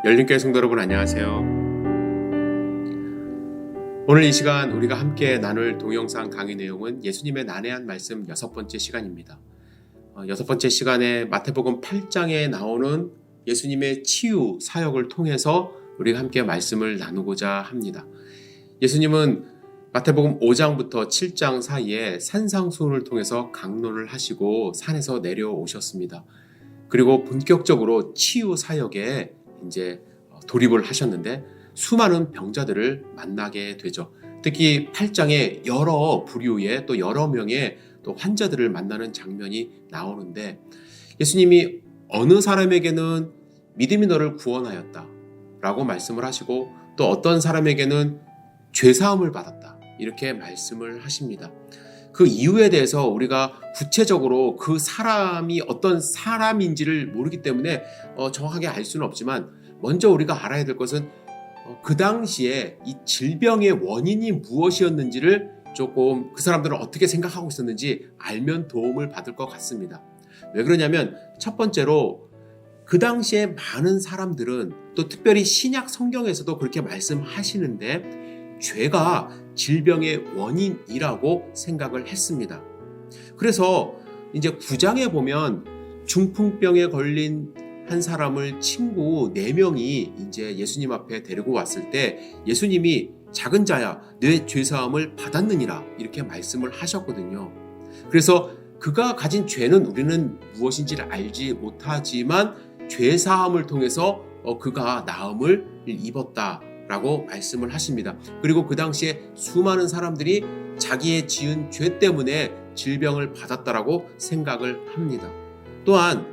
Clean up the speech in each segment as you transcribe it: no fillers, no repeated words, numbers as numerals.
열린교회 성도 여러분, 안녕하세요. 오늘 이 시간 우리가 함께 나눌 동영상 강의 내용은 예수님의 난해한 말씀 6번째 시간입니다. 6번째 시간에 마태복음 8장에 나오는 예수님의 치유 사역을 통해서 우리가 함께 말씀을 나누고자 합니다. 예수님은 마태복음 5장부터 7장 사이에 산상수훈을 통해서 강론을 하시고 산에서 내려오셨습니다. 그리고 본격적으로 치유 사역에 이제 돌입을 하셨는데 수많은 병자들을 만나게 되죠. 특히 8장에 여러 부류의 또 여러 명의 또 환자들을 만나는 장면이 나오는데 예수님이 어느 사람에게는 믿음이 너를 구원하였다 라고 말씀을 하시고 또 어떤 사람에게는 죄사함을 받았다 이렇게 말씀을 하십니다. 그 이유에 대해서 우리가 구체적으로 그 사람이 어떤 사람인지를 모르기 때문에 정확하게 알 수는 없지만 먼저 우리가 알아야 될 것은 그 당시에 이 질병의 원인이 무엇이었는지를 조금 그 사람들은 어떻게 생각하고 있었는지 알면 도움을 받을 것 같습니다. 왜 그러냐면 첫 번째로 그 당시에 많은 사람들은 또 특별히 신약 성경에서도 그렇게 말씀하시는데 죄가 질병의 원인이라고 생각을 했습니다. 그래서 이제 9장에 보면 중풍병에 걸린 한 사람을 친구 4명이 이제 예수님 앞에 데리고 왔을 때 예수님이 작은 자야 내 죄사함을 받았느니라 이렇게 말씀을 하셨거든요. 그래서 그가 가진 죄는 우리는 무엇인지를 알지 못하지만 죄사함을 통해서 그가 나음을 입었다라고 말씀을 하십니다. 그리고 그 당시에 수많은 사람들이 자기의 지은 죄 때문에 질병을 받았다라고 생각을 합니다. 또한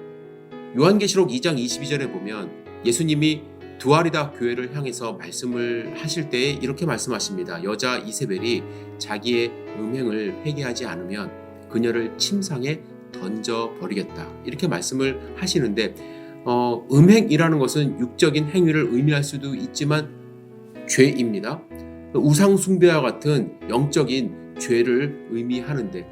요한계시록 2장 22절에 보면 예수님이 두아리다 교회를 향해서 말씀을 하실 때 이렇게 말씀하십니다. 여자 이세벨이 자기의 음행을 회개하지 않으면 그녀를 침상에 던져버리겠다 이렇게 말씀을 하시는데 음행이라는 것은 육적인 행위를 의미할 수도 있지만 죄입니다. 우상숭배와 같은 영적인 죄를 의미하는데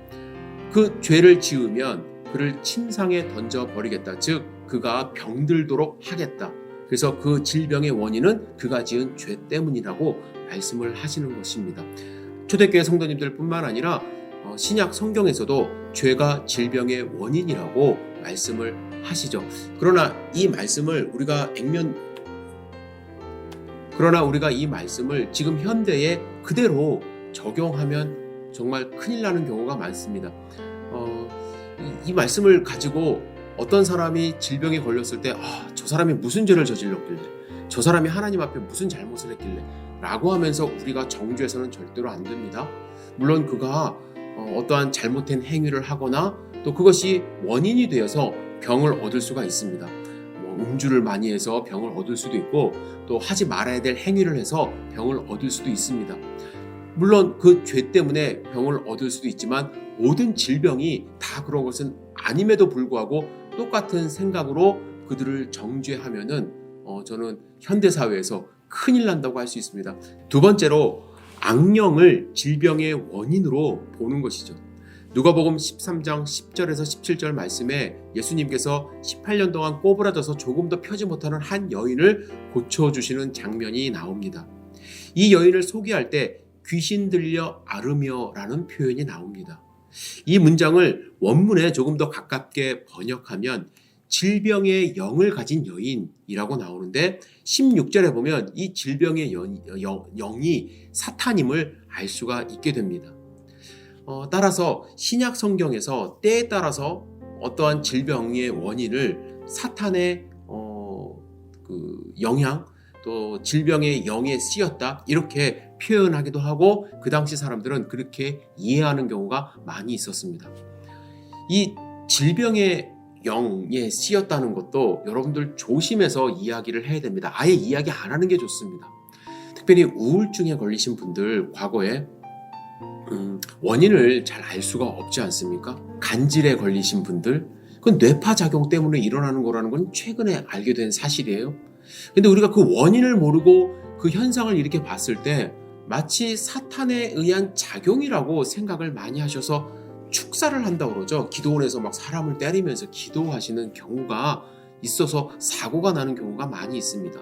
그 죄를 지으면 그를 침상에 던져버리겠다. 즉 그가 병들도록 하겠다. 그래서 그 질병의 원인은 그가 지은 죄 때문이라고 말씀을 하시는 것입니다. 초대교회 성도님들 뿐만 아니라 신약 성경에서도 죄가 질병의 원인이라고 말씀을 하시죠. 그러나 우리가 이 말씀을 지금 현대에 그대로 적용하면 정말 큰일 나는 경우가 많습니다. 이 말씀을 가지고 어떤 사람이 질병에 걸렸을 때 저 사람이 무슨 죄를 저질렀길래 저 사람이 하나님 앞에 무슨 잘못을 했길래 라고 하면서 우리가 정죄해서는 절대로 안 됩니다. 물론 그가 어떠한 잘못된 행위를 하거나 또 그것이 원인이 되어서 병을 얻을 수가 있습니다. 음주를 많이 해서 병을 얻을 수도 있고 또 하지 말아야 될 행위를 해서 병을 얻을 수도 있습니다. 물론 그 죄 때문에 병을 얻을 수도 있지만 모든 질병이 다 그런 것은 아님에도 불구하고 똑같은 생각으로 그들을 정죄하면은 저는 현대사회에서 큰일 난다고 할 수 있습니다. 두 번째로 악령을 질병의 원인으로 보는 것이죠. 누가복음 13장 10절에서 17절 말씀에 예수님께서 18년 동안 꼬부라져서 조금 더 펴지 못하는 한 여인을 고쳐주시는 장면이 나옵니다. 이 여인을 소개할 때 귀신 들려 앓으며라는 표현이 나옵니다. 이 문장을 원문에 조금 더 가깝게 번역하면 질병의 영을 가진 여인이라고 나오는데 16절에 보면 이 질병의 영이 사탄임을 알 수가 있게 됩니다. 따라서 신약 성경에서 때에 따라서 어떠한 질병의 원인을 사탄의 영향 또 질병의 영에 쓰였다 이렇게 표현하기도 하고 그 당시 사람들은 그렇게 이해하는 경우가 많이 있었습니다. 이 질병의 영에 쓰였다는 것도 여러분들 조심해서 이야기를 해야 됩니다. 아예 이야기 안 하는 게 좋습니다. 특별히 우울증에 걸리신 분들 과거에 원인을 잘 알 수가 없지 않습니까? 간질에 걸리신 분들 그건 뇌파작용 때문에 일어나는 거라는 건 최근에 알게 된 사실이에요. 근데 우리가 그 원인을 모르고 그 현상을 이렇게 봤을 때 마치 사탄에 의한 작용이라고 생각을 많이 하셔서 축사를 한다고 그러죠. 기도원에서 막 사람을 때리면서 기도하시는 경우가 있어서 사고가 나는 경우가 많이 있습니다.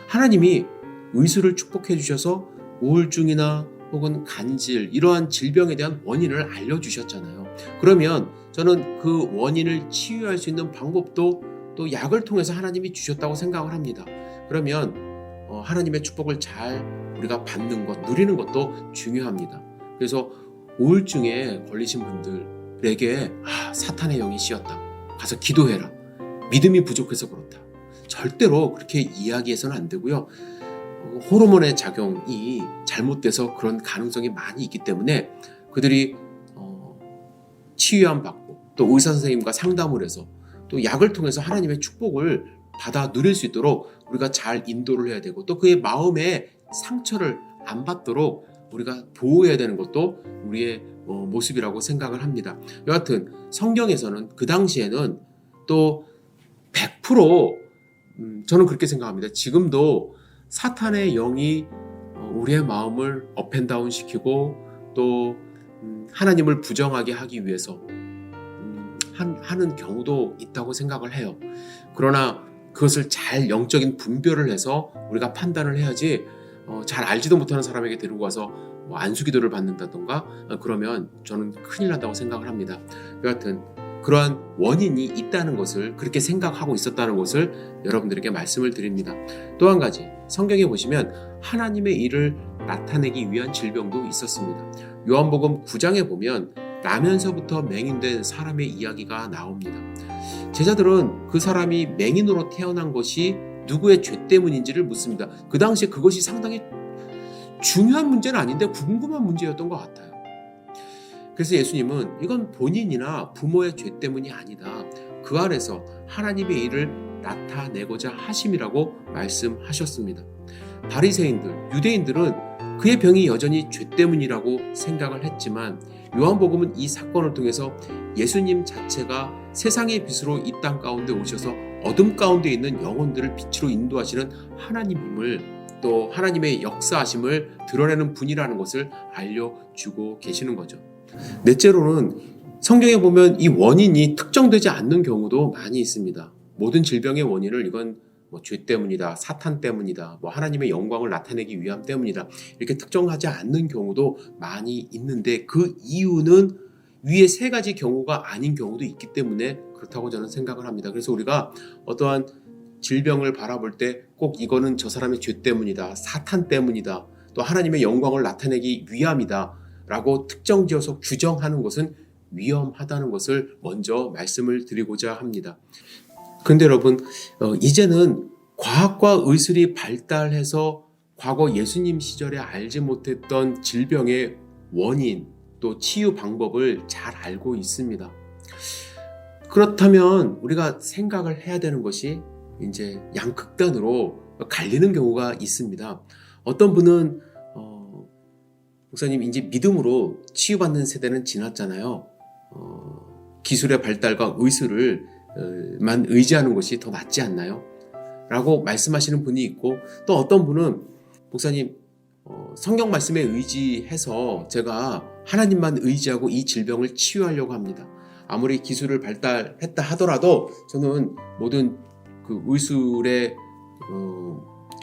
하나님이 의술을 축복해 주셔서 우울증이나 혹은 간질 이러한 질병에 대한 원인을 알려주셨잖아요. 그러면 저는 그 원인을 치유할 수 있는 방법도 또 약을 통해서 하나님이 주셨다고 생각을 합니다. 그러면 하나님의 축복을 잘 우리가 받는 것, 누리는 것도 중요합니다. 그래서 우울증에 걸리신 분들에게 사탄의 영이 씌었다, 가서 기도해라, 믿음이 부족해서 그렇다, 절대로 그렇게 이야기해서는 안 되고요. 호르몬의 작용이 잘못돼서 그런 가능성이 많이 있기 때문에 그들이 치유함 받고 또 의사 선생님과 상담을 해서 또 약을 통해서 하나님의 축복을 받아 누릴 수 있도록 우리가 잘 인도를 해야 되고, 또 그의 마음에 상처를 안 받도록 우리가 보호해야 되는 것도 우리의 모습이라고 생각을 합니다. 여하튼 성경에서는 그 당시에는 또 100% 저는 그렇게 생각합니다. 지금도 사탄의 영이 우리의 마음을 업앤다운 시키고 또 하나님을 부정하게 하기 위해서 하는 경우도 있다고 생각을 해요. 그러나 그것을 잘 영적인 분별을 해서 우리가 판단을 해야지, 잘 알지도 못하는 사람에게 데리고 가서 안수기도를 받는다던가 그러면 저는 큰일 난다고 생각을 합니다. 여하튼 그러한 원인이 있다는 것을, 그렇게 생각하고 있었다는 것을 여러분들에게 말씀을 드립니다. 또 한 가지, 성경에 보시면 하나님의 일을 나타내기 위한 질병도 있었습니다. 요한복음 9장에 보면 나면서부터 맹인된 사람의 이야기가 나옵니다. 제자들은 그 사람이 맹인으로 태어난 것이 누구의 죄 때문인지를 묻습니다. 그 당시에 그것이 상당히 중요한 문제는 아닌데 궁금한 문제였던 것 같아요. 그래서 예수님은 이건 본인이나 부모의 죄 때문이 아니다, 그 안에서 하나님의 일을 나타내고자 하심이라고 말씀하셨습니다. 바리새인들, 유대인들은 그의 병이 여전히 죄 때문이라고 생각을 했지만 요한복음은 이 사건을 통해서 예수님 자체가 세상의 빛으로 이 땅 가운데 오셔서 어둠 가운데 있는 영혼들을 빛으로 인도하시는 하나님임을, 또 하나님의 역사하심을 드러내는 분이라는 것을 알려주고 계시는 거죠. 넷째로는 성경에 보면 이 원인이 특정되지 않는 경우도 많이 있습니다. 모든 질병의 원인을 이건 죄 때문이다, 사탄 때문이다, 하나님의 영광을 나타내기 위함 때문이다, 이렇게 특정하지 않는 경우도 많이 있는데 그 이유는 위에 세 가지 경우가 아닌 경우도 있기 때문에 그렇다고 저는 생각을 합니다. 그래서 우리가 어떠한 질병을 바라볼 때 꼭 이거는 저 사람의 죄 때문이다, 사탄 때문이다, 또 하나님의 영광을 나타내기 위함이다 라고 특정지어서 규정하는 것은 위험하다는 것을 먼저 말씀을 드리고자 합니다. 그런데 여러분, 이제는 과학과 의술이 발달해서 과거 예수님 시절에 알지 못했던 질병의 원인 또 치유 방법을 잘 알고 있습니다. 그렇다면 우리가 생각을 해야 되는 것이 이제 양극단으로 갈리는 경우가 있습니다. 어떤 분은 목사님, 이제 믿음으로 치유받는 세대는 지났잖아요. 기술의 발달과 의술을 만 의지하는 것이 더 낫지 않나요? 라고 말씀하시는 분이 있고, 또 어떤 분은 목사님, 성경 말씀에 의지해서 제가 하나님만 의지하고 이 질병을 치유하려고 합니다. 아무리 기술을 발달했다 하더라도 저는 모든 그 의술의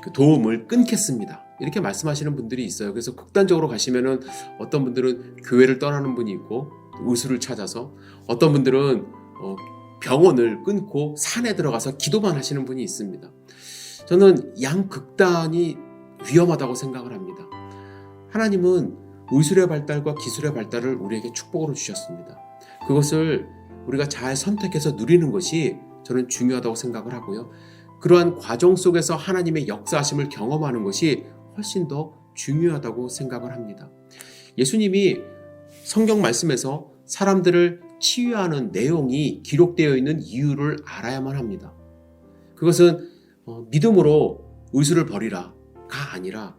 그 도움을 끊겠습니다, 이렇게 말씀하시는 분들이 있어요. 그래서 극단적으로 가시면은 어떤 분들은 교회를 떠나는 분이 있고 의술을 찾아서, 어떤 분들은 병원을 끊고 산에 들어가서 기도만 하시는 분이 있습니다. 저는 양극단이 위험하다고 생각을 합니다. 하나님은 의술의 발달과 기술의 발달을 우리에게 축복으로 주셨습니다. 그것을 우리가 잘 선택해서 누리는 것이 저는 중요하다고 생각을 하고요. 그러한 과정 속에서 하나님의 역사하심을 경험하는 것이 훨씬 더 중요하다고 생각을 합니다. 예수님이 성경 말씀에서 사람들을 치유하는 내용이 기록되어 있는 이유를 알아야만 합니다. 그것은 믿음으로 의술을 버리라가 아니라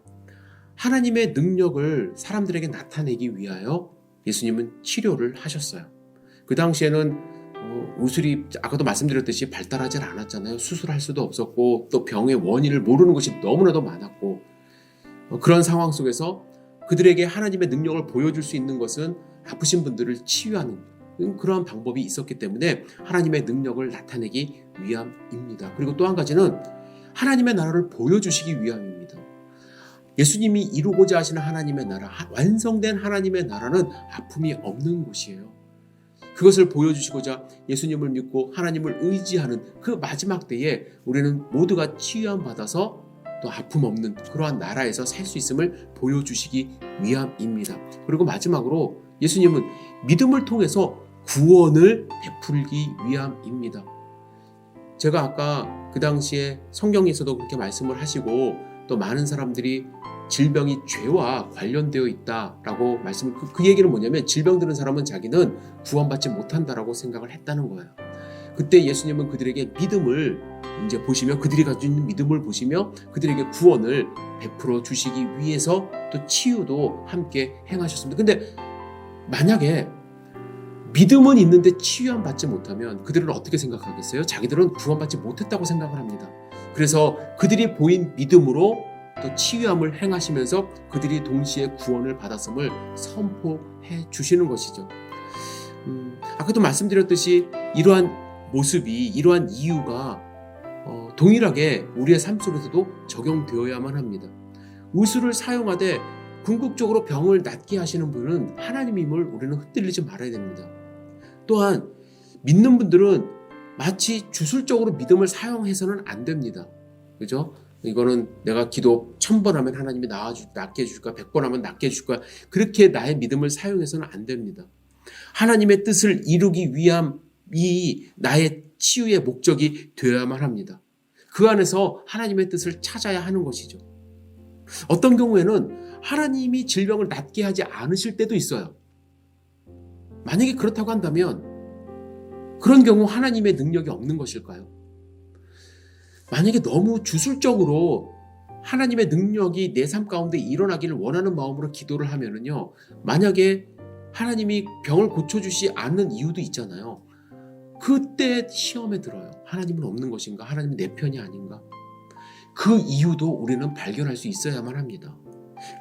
하나님의 능력을 사람들에게 나타내기 위하여 예수님은 치료를 하셨어요. 그 당시에는 의술이 아까도 말씀드렸듯이 발달하지 않았잖아요. 수술할 수도 없었고 또 병의 원인을 모르는 것이 너무나도 많았고, 그런 상황 속에서 그들에게 하나님의 능력을 보여줄 수 있는 것은 아프신 분들을 치유하는 그러한 방법이 있었기 때문에 하나님의 능력을 나타내기 위함입니다. 그리고 또 한 가지는 하나님의 나라를 보여주시기 위함입니다. 예수님이 이루고자 하시는 하나님의 나라, 완성된 하나님의 나라는 아픔이 없는 곳이에요. 그것을 보여주시고자 예수님을 믿고 하나님을 의지하는 그 마지막 때에 우리는 모두가 치유함 받아서 또 아픔 없는 그러한 나라에서 살 수 있음을 보여주시기 위함입니다. 그리고 마지막으로 예수님은 믿음을 통해서 구원을 베풀기 위함입니다. 제가 아까 그 당시에 성경에서도 그렇게 말씀을 하시고 또 많은 사람들이 질병이 죄와 관련되어 있다라고 말씀을 그 얘기는 뭐냐면 질병 드는 사람은 자기는 구원받지 못한다라고 생각을 했다는 거예요. 그때 예수님은 그들에게 믿음을 이제 보시며 그들이 가지고 있는 믿음을 보시며 그들에게 구원을 베풀어 주시기 위해서 또 치유도 함께 행하셨습니다. 근데 만약에 믿음은 있는데 치유함 받지 못하면 그들은 어떻게 생각하겠어요? 자기들은 구원받지 못했다고 생각을 합니다. 그래서 그들이 보인 믿음으로 또 치유함을 행하시면서 그들이 동시에 구원을 받았음을 선포해 주시는 것이죠. 아까도 말씀드렸듯이 이러한 모습이 이러한 이유가 동일하게 우리의 삶 속에서도 적용되어야만 합니다. 의술을 사용하되 궁극적으로 병을 낫게 하시는 분은 하나님임을 우리는 흔들리지 말아야 됩니다. 또한 믿는 분들은 마치 주술적으로 믿음을 사용해서는 안 됩니다. 그죠? 이거는 내가 기도 1000번 하면 하나님이 낫게 해줄 거야, 100번 하면 낫게 해줄 거야. 그렇게 나의 믿음을 사용해서는 안 됩니다. 하나님의 뜻을 이루기 위함이 나의 치유의 목적이 되어야만 합니다. 그 안에서 하나님의 뜻을 찾아야 하는 것이죠. 어떤 경우에는 하나님이 질병을 낫게 하지 않으실 때도 있어요. 만약에 그렇다고 한다면 그런 경우 하나님의 능력이 없는 것일까요? 만약에 너무 주술적으로 하나님의 능력이 내 삶 가운데 일어나기를 원하는 마음으로 기도를 하면은요, 만약에 하나님이 병을 고쳐주시 않는 이유도 있잖아요. 그때 시험에 들어요. 하나님은 없는 것인가? 하나님은 내 편이 아닌가? 그 이유도 우리는 발견할 수 있어야만 합니다.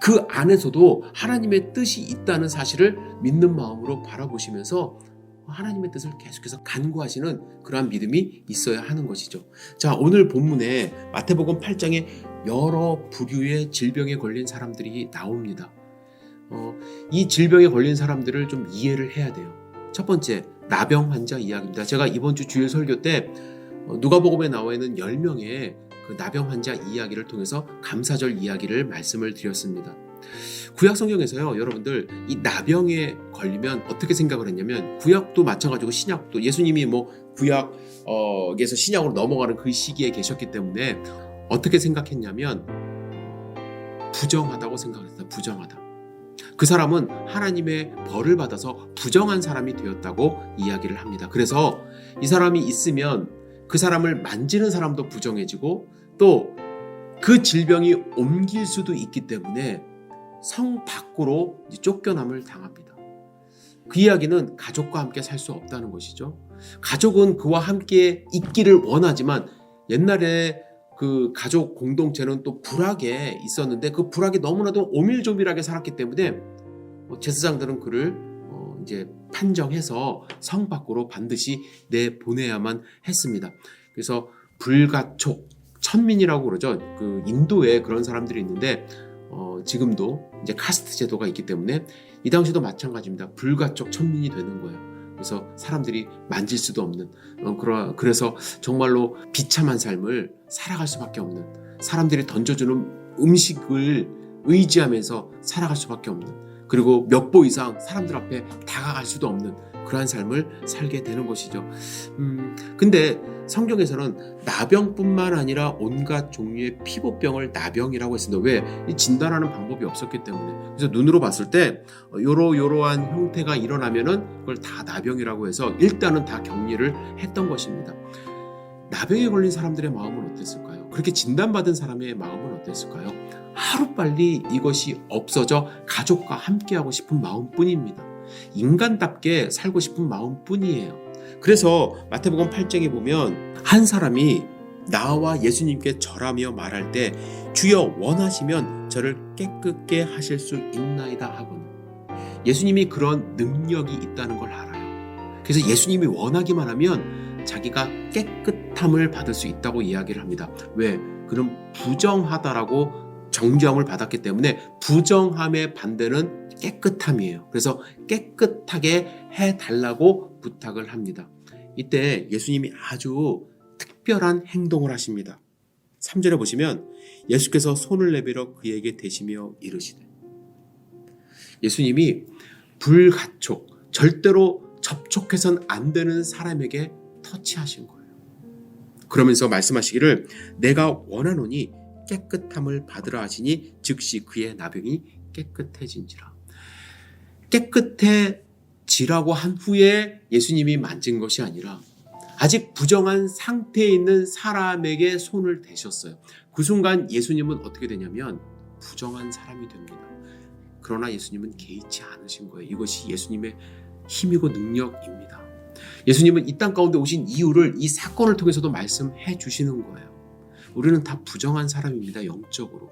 그 안에서도 하나님의 뜻이 있다는 사실을 믿는 마음으로 바라보시면서 하나님의 뜻을 계속해서 간구하시는 그러한 믿음이 있어야 하는 것이죠. 자, 오늘 본문에 마태복음 8장에 여러 부류의 질병에 걸린 사람들이 나옵니다. 이 질병에 걸린 사람들을 좀 이해를 해야 돼요. 첫 번째, 나병 환자 이야기입니다. 제가 이번 주 주일 설교 때 누가복음에 나와 있는 10명의 그 나병 환자 이야기를 통해서 감사절 이야기를 말씀을 드렸습니다. 구약 성경에서요, 여러분들 이 나병에 걸리면 어떻게 생각을 했냐면 구약도 마찬가지고 신약도 예수님이 구약에서 신약으로 넘어가는 그 시기에 계셨기 때문에 어떻게 생각했냐면 부정하다고 생각했어요. 부정하다. 그 사람은 하나님의 벌을 받아서 부정한 사람이 되었다고 이야기를 합니다. 그래서 이 사람이 있으면 그 사람을 만지는 사람도 부정해지고 또 그 질병이 옮길 수도 있기 때문에 성 밖으로 쫓겨남을 당합니다. 그 이야기는 가족과 함께 살 수 없다는 것이죠. 가족은 그와 함께 있기를 원하지만 옛날에 그 가족 공동체는 또 불악에 있었는데 그 불악이 너무나도 오밀조밀하게 살았기 때문에 제사장들은 그를 이제 판정해서 성 밖으로 반드시 내보내야만 했습니다. 그래서 불가촉, 천민이라고 그러죠. 그 인도에 그런 사람들이 있는데 지금도 이제 카스트 제도가 있기 때문에 이 당시도 마찬가지입니다. 불가촉 천민이 되는 거예요. 그래서 사람들이 만질 수도 없는 그래서 정말로 비참한 삶을 살아갈 수밖에 없는, 사람들이 던져주는 음식을 의지하면서 살아갈 수밖에 없는, 그리고 몇 보 이상 사람들 앞에 다가갈 수도 없는 그러한 삶을 살게 되는 것이죠. 근데 성경에서는 나병뿐만 아니라 온갖 종류의 피부병을 나병이라고 했습니다. 왜? 이 진단하는 방법이 없었기 때문에. 그래서 눈으로 봤을 때 요러한 형태가 일어나면은 그걸 다 나병이라고 해서 일단은 다 격리를 했던 것입니다. 나병에 걸린 사람들의 마음은 어땠을까요? 그렇게 진단받은 사람의 마음은 어땠을까요? 하루빨리 이것이 없어져 가족과 함께하고 싶은 마음뿐입니다. 인간답게 살고 싶은 마음뿐이에요. 그래서 마태복음 8장에 보면 한 사람이 나와 예수님께 절하며 말할 때 주여 원하시면 저를 깨끗게 하실 수 있나이다 하거늘. 예수님이 그런 능력이 있다는 걸 알아요. 그래서 예수님이 원하기만 하면 자기가 깨끗함을 받을 수 있다고 이야기를 합니다. 왜? 그는 부정하다라고 정죄함을 받았기 때문에 부정함의 반대는 깨끗함이에요. 그래서 깨끗하게 해달라고 부탁을 합니다. 이때 예수님이 아주 특별한 행동을 하십니다. 3절에 보시면 예수께서 손을 내밀어 그에게 대시며 이르시되, 예수님이 불가촉, 절대로 접촉해선 안 되는 사람에게 터치하신 거예요. 그러면서 말씀하시기를 내가 원하노니 깨끗함을 받으라 하시니 즉시 그의 나병이 깨끗해진지라. 깨끗해지라고 한 후에 예수님이 만진 것이 아니라 아직 부정한 상태에 있는 사람에게 손을 대셨어요. 그 순간 예수님은 어떻게 되냐면 부정한 사람이 됩니다. 그러나 예수님은 개의치 않으신 거예요. 이것이 예수님의 힘이고 능력입니다. 예수님은 이 땅 가운데 오신 이유를 이 사건을 통해서도 말씀해 주시는 거예요. 우리는 다 부정한 사람입니다. 영적으로.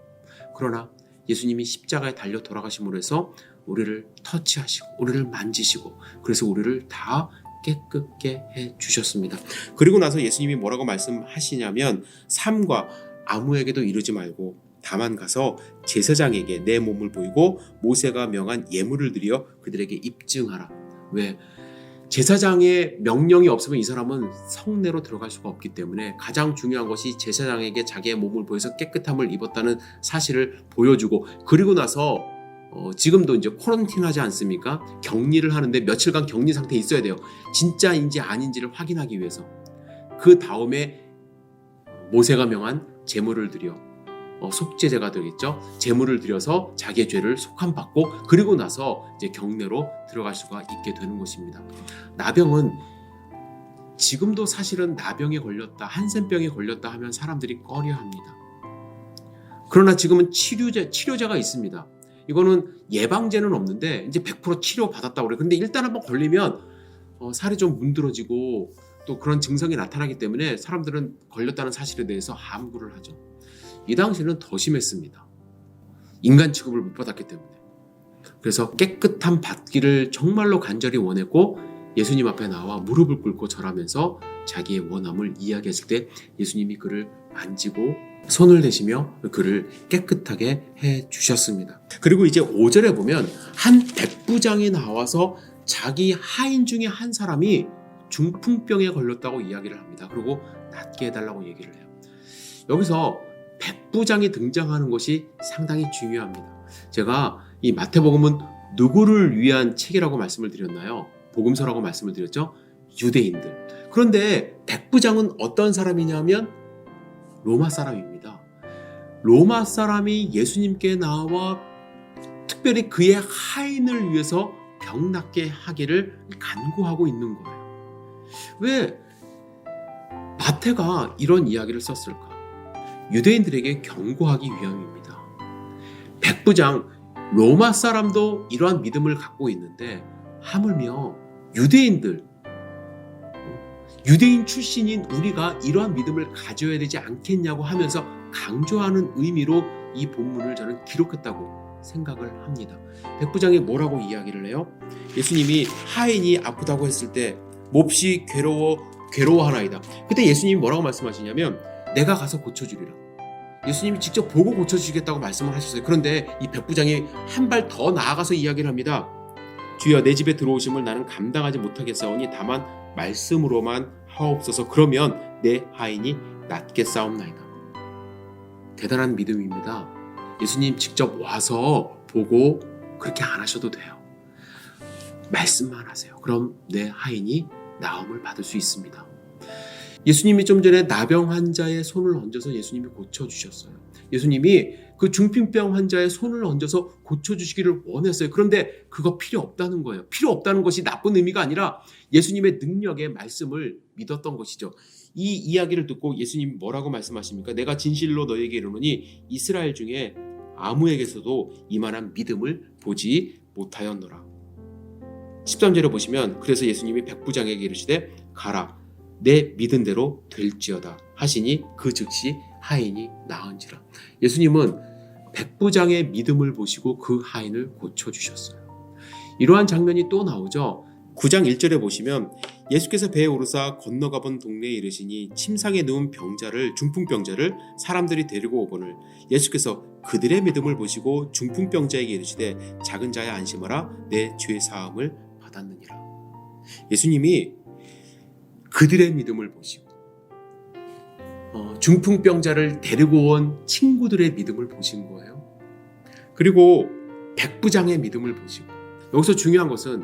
그러나 예수님이 십자가에 달려 돌아가심으로 해서 우리를 터치하시고 우리를 만지시고 그래서 우리를 다 깨끗게 해 주셨습니다. 그리고 나서 예수님이 뭐라고 말씀하시냐면 삼가 아무에게도 이르지 말고 다만 가서 제사장에게 내 몸을 보이고 모세가 명한 예물을 드려 그들에게 입증하라. 왜? 제사장의 명령이 없으면 이 사람은 성내로 들어갈 수가 없기 때문에 가장 중요한 것이 제사장에게 자기의 몸을 보여서 깨끗함을 입었다는 사실을 보여주고, 그리고 나서 지금도 이제 코런틴 하지 않습니까? 격리를 하는데 며칠간 격리 상태에 있어야 돼요. 진짜인지 아닌지를 확인하기 위해서. 그 다음에 모세가 명한 제물을 드려 속죄제가 되겠죠. 제물을 드려서 자기의 죄를 속함받고 그리고 나서 이제 경내로 들어갈 수가 있게 되는 것입니다. 나병은 지금도 사실은 나병에 걸렸다, 한센병에 걸렸다 하면 사람들이 꺼려합니다. 그러나 지금은 치료제가 있습니다. 이거는 예방제는 없는데 이제 100% 치료 받았다고 그래요. 근데 일단 한번 걸리면 살이 좀 문드러지고 또 그런 증상이 나타나기 때문에 사람들은 걸렸다는 사실에 대해서 함구를 하죠. 이 당시는 더 심했습니다. 인간 취급을 못 받았기 때문에. 그래서 깨끗함 받기를 정말로 간절히 원했고 예수님 앞에 나와 무릎을 꿇고 절하면서 자기의 원함을 이야기했을 때 예수님이 그를 만지고 손을 대시며 그를 깨끗하게 해주셨습니다. 그리고 이제 5절에 보면 한 백부장이 나와서 자기 하인 중에 한 사람이 중풍병에 걸렸다고 이야기를 합니다. 그리고 낫게 해달라고 얘기를 해요. 여기서 백부장이 등장하는 것이 상당히 중요합니다. 제가 이 마태복음은 누구를 위한 책이라고 말씀을 드렸나요? 복음서라고 말씀을 드렸죠? 유대인들. 그런데 백부장은 어떤 사람이냐면 로마 사람입니다. 로마 사람이 예수님께 나와 특별히 그의 하인을 위해서 병 낫게 하기를 간구하고 있는 거예요. 왜 마태가 이런 이야기를 썼을까? 유대인들에게 경고하기 위함입니다. 백부장, 로마 사람도 이러한 믿음을 갖고 있는데 하물며 유대인 출신인 우리가 이러한 믿음을 가져야 되지 않겠냐고 하면서 강조하는 의미로 이 본문을 저는 기록했다고 생각을 합니다. 백부장이 뭐라고 이야기를 해요? 예수님이 하인이 아프다고 했을 때 몹시 괴로워하나이다. 그때 예수님이 뭐라고 말씀하시냐면 내가 가서 고쳐주리라. 예수님이 직접 보고 고쳐주시겠다고 말씀을 하셨어요. 그런데 이 백부장이 한 발 더 나아가서 이야기를 합니다. 주여 내 집에 들어오심을 나는 감당하지 못하겠사오니 다만 말씀으로만 하옵소서. 그러면 내 하인이 낫겠사옵나이다. 대단한 믿음입니다. 예수님 직접 와서 보고 그렇게 안 하셔도 돼요. 말씀만 하세요. 그럼 내 하인이 나음을 받을 수 있습니다. 예수님이 좀 전에 나병 환자의 손을 얹어서 예수님이 고쳐주셨어요. 예수님이 그 중풍병 환자의 손을 얹어서 고쳐주시기를 원했어요. 그런데 그거 필요 없다는 거예요. 필요 없다는 것이 나쁜 의미가 아니라 예수님의 능력의 말씀을 믿었던 것이죠. 이 이야기를 듣고 예수님이 뭐라고 말씀하십니까? 내가 진실로 너에게 이르노니 이스라엘 중에 아무에게서도 이만한 믿음을 보지 못하였노라. 13절에 보시면 그래서 예수님이 백부장에게 이르시되 가라 내 믿은 대로 될지어다 하시니 그 즉시 하인이 나은지라. 예수님은 백부장의 믿음을 보시고 그 하인을 고쳐주셨어요. 이러한 장면이 또 나오죠. 9장 1절에 보시면 예수께서 배에 오르사 건너가 본 동네에 이르시니 침상에 누운 중풍병자를 사람들이 데리고 오거늘 예수께서 그들의 믿음을 보시고 중풍병자에게 이르시되 작은 자야 안심하라 내 죄 사함을 받았느니라. 예수님이 그들의 믿음을 보시고 중풍병자를 데리고 온 친구들의 믿음을 보신 거예요. 그리고 백부장의 믿음을 보시고, 여기서 중요한 것은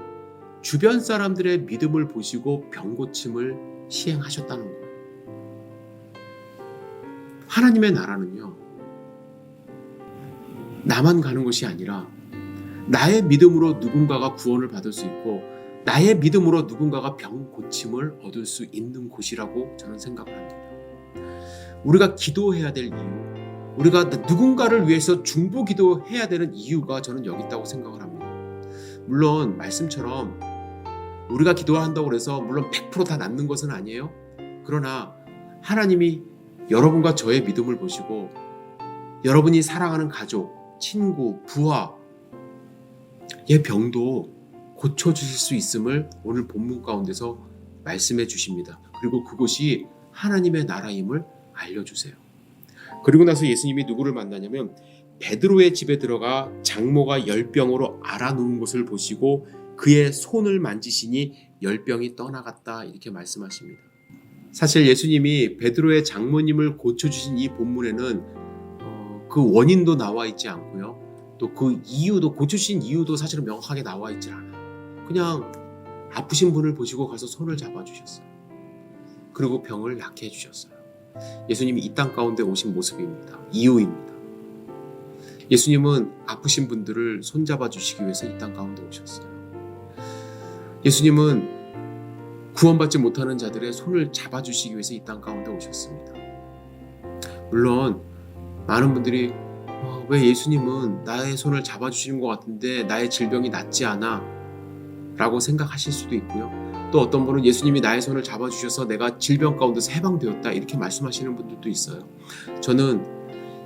주변 사람들의 믿음을 보시고 병 고침을 시행하셨다는 거예요. 하나님의 나라는요, 나만 가는 것이 아니라 나의 믿음으로 누군가가 구원을 받을 수 있고 나의 믿음으로 누군가가 병 고침을 얻을 수 있는 곳이라고 저는 생각을 합니다. 우리가 기도해야 될 이유, 우리가 누군가를 위해서 중보 기도해야 되는 이유가 저는 여기 있다고 생각을 합니다. 물론 말씀처럼 우리가 기도한다고 해서 물론 100% 다 낫는 것은 아니에요. 그러나 하나님이 여러분과 저의 믿음을 보시고 여러분이 사랑하는 가족, 친구, 부하의 병도 고쳐주실 수 있음을 오늘 본문 가운데서 말씀해 주십니다. 그리고 그것이 하나님의 나라임을 알려주세요. 그리고 나서 예수님이 누구를 만나냐면 베드로의 집에 들어가 장모가 10병으로 앓아누운 것을 보시고 그의 손을 만지시니 10병이 떠나갔다, 이렇게 말씀하십니다. 사실 예수님이 베드로의 장모님을 고쳐주신 이 본문에는 그 원인도 나와 있지 않고요. 또 그 이유도, 고쳐주신 이유도 사실은 명확하게 나와 있지 않아요. 그냥 아프신 분을 보시고 가서 손을 잡아주셨어요. 그리고 병을 낫게 해주셨어요. 예수님이 이 땅 가운데 오신 모습입니다. 이유입니다. 예수님은 아프신 분들을 손잡아 주시기 위해서 이 땅 가운데 오셨어요. 예수님은 구원받지 못하는 자들의 손을 잡아주시기 위해서 이 땅 가운데 오셨습니다. 물론 많은 분들이 왜 예수님은 나의 손을 잡아주시는 것 같은데 나의 질병이 낫지 않아? 라고 생각하실 수도 있고요. 또 어떤 분은 예수님이 나의 손을 잡아주셔서 내가 질병 가운데서 해방되었다, 이렇게 말씀하시는 분들도 있어요. 저는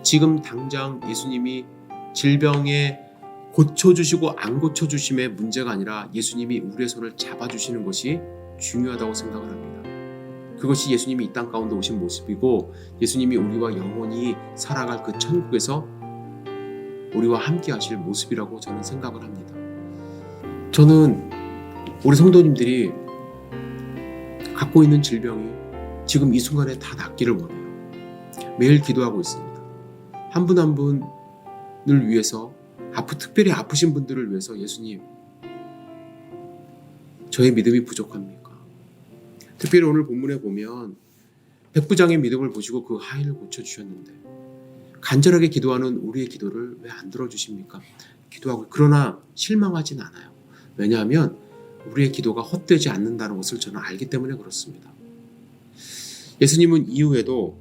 지금 당장 예수님이 질병에 고쳐주시고 안 고쳐주심의 문제가 아니라 예수님이 우리의 손을 잡아주시는 것이 중요하다고 생각을 합니다. 그것이 예수님이 이 땅 가운데 오신 모습이고 예수님이 우리와 영원히 살아갈 그 천국에서 우리와 함께 하실 모습이라고 저는 생각을 합니다. 저는 우리 성도님들이 갖고 있는 질병이 지금 이 순간에 다 낫기를 원해요. 매일 기도하고 있습니다. 한 분 한 분을 위해서, 특별히 아프신 분들을 위해서 예수님, 저의 믿음이 부족합니까? 특별히 오늘 본문에 보면 백부장의 믿음을 보시고 그 하인을 고쳐주셨는데 간절하게 기도하는 우리의 기도를 왜 안 들어주십니까? 기도하고, 그러나 실망하진 않아요. 왜냐하면 우리의 기도가 헛되지 않는다는 것을 저는 알기 때문에 그렇습니다. 예수님은 이후에도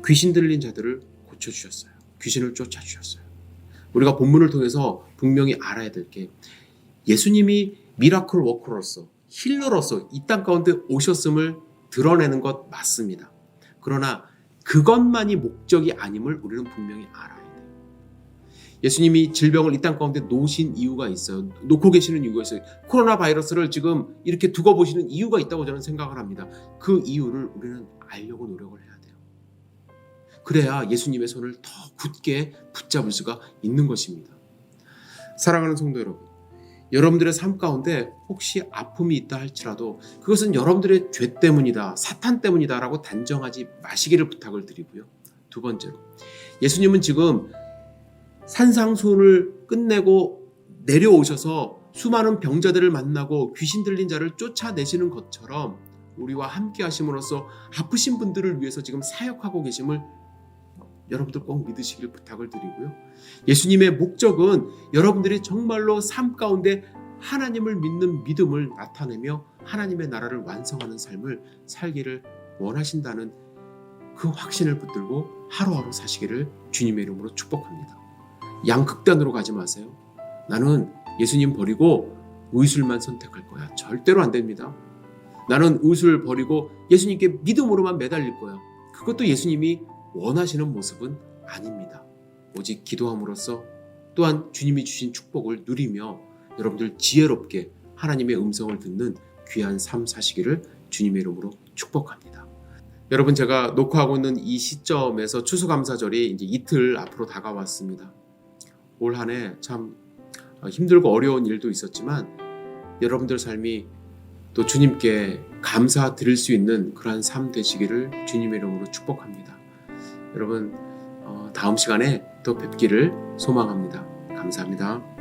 귀신 들린 자들을 고쳐주셨어요. 귀신을 쫓아주셨어요. 우리가 본문을 통해서 분명히 알아야 될 게, 예수님이 미라클 워커로서, 힐러로서 이 땅 가운데 오셨음을 드러내는 것 맞습니다. 그러나 그것만이 목적이 아님을 우리는 분명히 알아야 돼요. 예수님이 질병을 이 땅 가운데 놓으신 이유가 있어요. 놓고 계시는 이유가 있어요. 코로나 바이러스를 지금 이렇게 두고 보시는 이유가 있다고 저는 생각을 합니다. 그 이유를 우리는 알려고 노력을 해야 돼요. 그래야 예수님의 손을 더 굳게 붙잡을 수가 있는 것입니다. 사랑하는 성도 여러분, 여러분들의 삶 가운데 혹시 아픔이 있다 할지라도 그것은 여러분들의 죄 때문이다, 사탄 때문이다 라고 단정하지 마시기를 부탁을 드리고요. 두 번째로, 예수님은 지금 산상수훈을 끝내고 내려오셔서 수많은 병자들을 만나고 귀신 들린 자를 쫓아내시는 것처럼 우리와 함께 하심으로써 아프신 분들을 위해서 지금 사역하고 계심을 여러분들 꼭 믿으시길 부탁을 드리고요. 예수님의 목적은 여러분들이 정말로 삶 가운데 하나님을 믿는 믿음을 나타내며 하나님의 나라를 완성하는 삶을 살기를 원하신다는 그 확신을 붙들고 하루하루 사시기를 주님의 이름으로 축복합니다. 양극단으로 가지 마세요. 나는 예수님 버리고 의술만 선택할 거야. 절대로 안 됩니다. 나는 의술 버리고 예수님께 믿음으로만 매달릴 거야. 그것도 예수님이 원하시는 모습은 아닙니다. 오직 기도함으로써 또한 주님이 주신 축복을 누리며 여러분들 지혜롭게 하나님의 음성을 듣는 귀한 삶 사시기를 주님의 이름으로 축복합니다. 여러분, 제가 녹화하고 있는 이 시점에서 추수감사절이 이제 이틀 앞으로 다가왔습니다. 올 한 해 참 힘들고 어려운 일도 있었지만 여러분들 삶이 또 주님께 감사드릴 수 있는 그러한 삶 되시기를 주님의 이름으로 축복합니다. 여러분, 다음 시간에 또 뵙기를 소망합니다. 감사합니다.